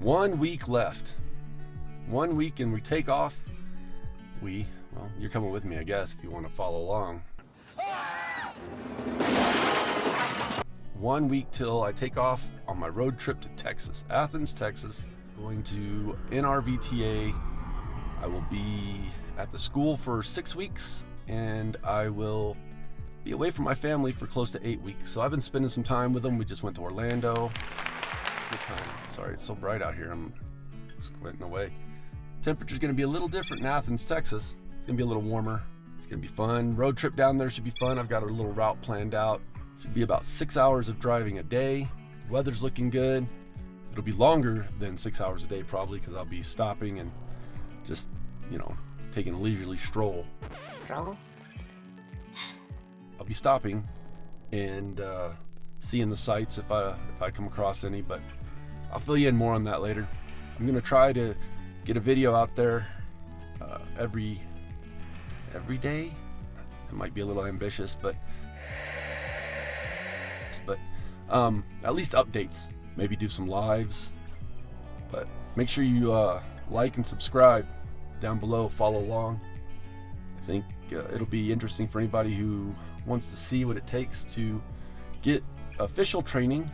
1 week left. 1 week and we take off. Well, you're coming with me, I guess, if you want to follow along. 1 week till I take off on my road trip to Texas, Athens, Texas. Going to NRVTA. I will be at the school for 6 weeks, and I will be away from my family for close to 8 weeks. So I've been spending some time with them. We just went to Orlando. Good time. Sorry, it's so bright out here. I'm squinting away. Temperature's going to be a little different in Athens, Texas. It's going to be a little warmer. It's going to be fun. Road trip down there should be fun. I've got a little route planned out. Should be about 6 hours of driving a day. The weather's looking good. It'll be longer than 6 hours a day probably, because I'll be stopping and just, taking a leisurely stroll. Stroll? I'll be stopping and seeing the sights if I come across any, but I'll fill you in more on that later. I'm gonna try to get a video out there every day. It might be a little ambitious, but at least updates. Maybe do some lives. But make sure you like and subscribe down below. Follow along. I think it'll be interesting for anybody who wants to see what it takes to get official training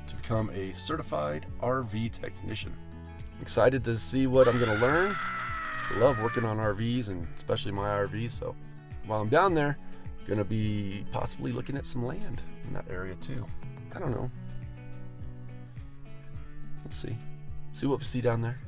to become a certified RV technician. I'm excited to see what I'm going to learn. I love working on RVs, and especially my RV. So while I'm down there, I'm going to be possibly looking at some land in that area too. I don't know. We'll see what we see down there.